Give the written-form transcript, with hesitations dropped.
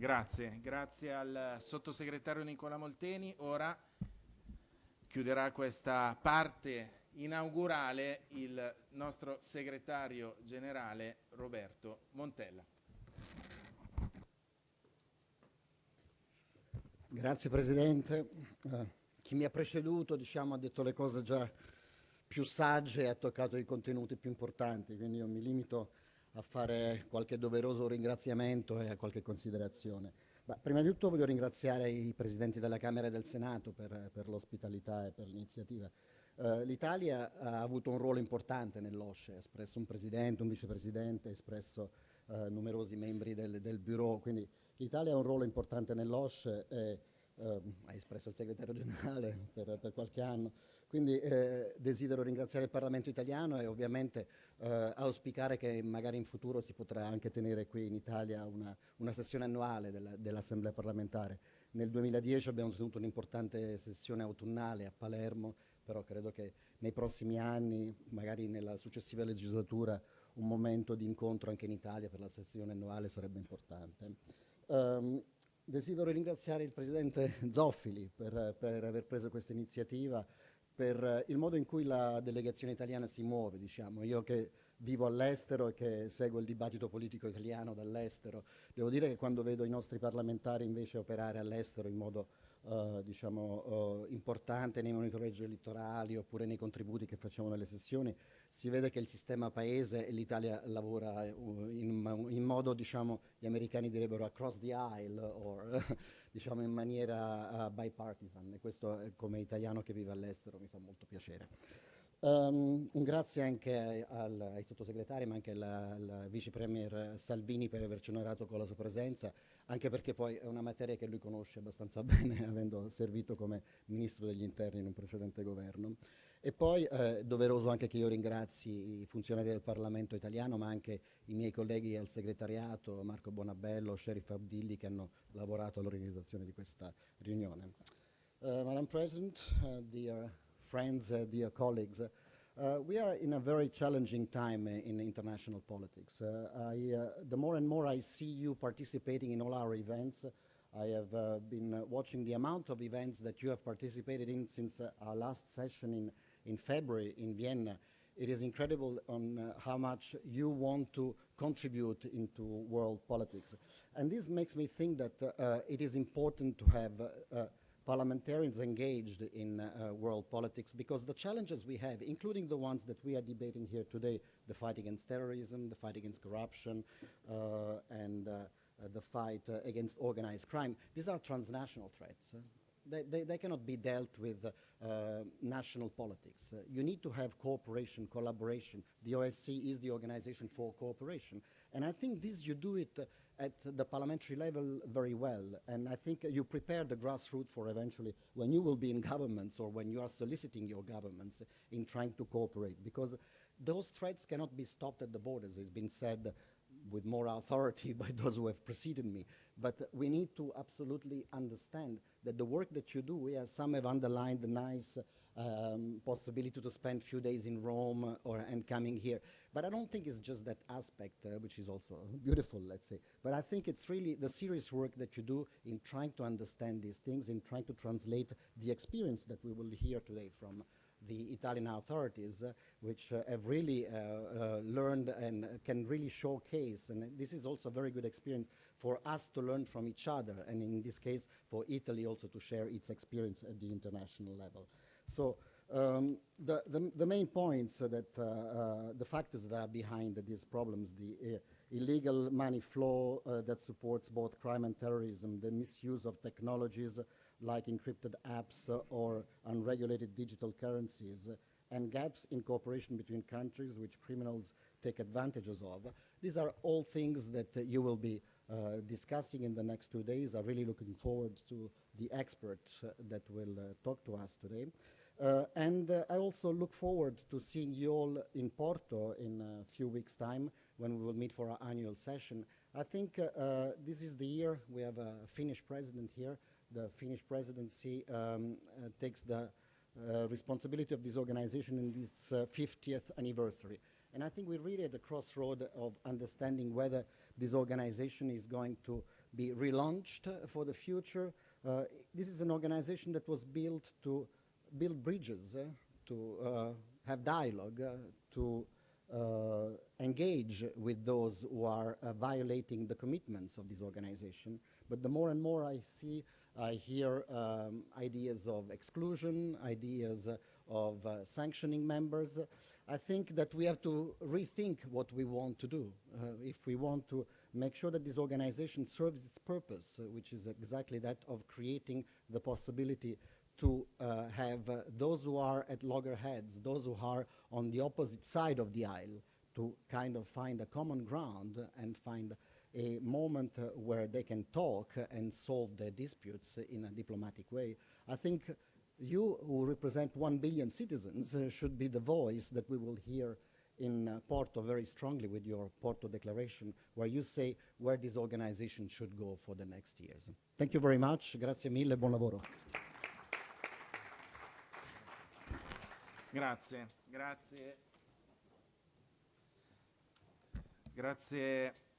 Grazie al sottosegretario Nicola Molteni. Ora chiuderà questa parte inaugurale il nostro segretario generale Roberto Montella. Grazie Presidente. Chi mi ha preceduto ha detto le cose già più sagge e ha toccato i contenuti più importanti, quindi io mi limito a fare qualche doveroso ringraziamento e a qualche considerazione. Prima di tutto voglio ringraziare i Presidenti della Camera e del Senato per l'ospitalità e per l'iniziativa. L'Italia ha avuto un ruolo importante nell'OSCE, ha espresso un Presidente, un Vicepresidente, ha espresso numerosi membri del Bureau, quindi l'Italia ha un ruolo importante nell'OSCE e ha espresso il Segretario Generale per qualche anno. Quindi desidero ringraziare il Parlamento italiano e ovviamente auspicare che magari in futuro si potrà anche tenere qui in Italia una sessione annuale dell'Assemblea parlamentare. Nel 2010 abbiamo tenuto un'importante sessione autunnale a Palermo, però credo che nei prossimi anni, magari nella successiva legislatura, un momento di incontro anche in Italia per la sessione annuale sarebbe importante. Desidero ringraziare il Presidente Zoffili per aver preso questa iniziativa, per il modo in cui la delegazione italiana si muove, diciamo. Io che vivo all'estero e che seguo il dibattito politico italiano dall'estero, devo dire che quando vedo i nostri parlamentari invece operare all'estero in modo importante nei monitoraggi elettorali oppure nei contributi che facciamo nelle sessioni, si vede che il sistema paese e l'Italia lavora in modo, gli americani direbbero across the aisle o in maniera bipartisan, e questo come italiano che vive all'estero mi fa molto piacere. Un grazie anche ai sottosegretari, ma anche al vice premier Salvini per averci onorato con la sua presenza, anche perché poi è una materia che lui conosce abbastanza bene, avendo servito come ministro degli interni in un precedente governo. E poi doveroso anche che io ringrazi i funzionari del Parlamento italiano, ma anche i miei colleghi al segretariato, Marco Bonabello, Sheriff Abdilli, che hanno lavorato all'organizzazione di questa riunione. Madam President, dear friends, dear colleagues, we are in a very challenging time in international politics. The more and more I see you participating in all our events, I have been watching the amount of events that you have participated in since our last session in February in Vienna. It is incredible on how much you want to contribute into world politics. And this makes me think that it is important to have parliamentarians engaged in world politics, because the challenges we have, including the ones that we are debating here today, the fight against terrorism, the fight against corruption, and the fight against organized crime, these are transnational threats. They cannot be dealt with national politics. You need to have cooperation, collaboration. The OSCE is the organization for cooperation. And I think this you do it at the parliamentary level very well. And I think you prepare the grassroots for eventually when you will be in governments or when you are soliciting your governments in trying to cooperate. Because those threats cannot be stopped at the borders. It's been said with more authority by those who have preceded me. But we need to absolutely understand that the work that you do, some have underlined the nice possibility to spend a few days in Rome and coming here. But I don't think it's just that aspect, which is also beautiful, let's say. But I think it's really the serious work that you do in trying to understand these things, in trying to translate the experience that we will hear today from the Italian authorities, which have really learned and can really showcase. And this is also a very good experience for us to learn from each other, and in this case, for Italy also to share its experience at the international level. So the main points that the factors that are behind these problems, the illegal money flow that supports both crime and terrorism, the misuse of technologies like encrypted apps or unregulated digital currencies, and gaps in cooperation between countries which criminals take advantages of. These are all things that you will be discussing in the next 2 days. I'm really looking forward to the experts that will talk to us today. And I also look forward to seeing you all in Porto in a few weeks' time when we will meet for our annual session. I think this is the year we have a Finnish president here. The Finnish presidency takes the responsibility of this organization in its 50th anniversary. And I think we're really at the crossroad of understanding whether this organization is going to be relaunched for the future. This is an organization that was built to build bridges, to have dialogue, to engage with those who are violating the commitments of this organization. But the more and more I hear ideas of exclusion, ideas of sanctioning members. I think that we have to rethink what we want to do. If we want to make sure that this organization serves its purpose, which is exactly that of creating the possibility to have those who are at loggerheads, those who are on the opposite side of the aisle, to kind of find a common ground and find a moment where they can talk and solve their disputes in a diplomatic way. I think you, who represent 1 billion citizens, should be the voice that we will hear in Porto very strongly with your Porto Declaration, where you say where this organization should go for the next years. Thank you very much. Grazie mille, buon lavoro. Grazie, grazie. Grazie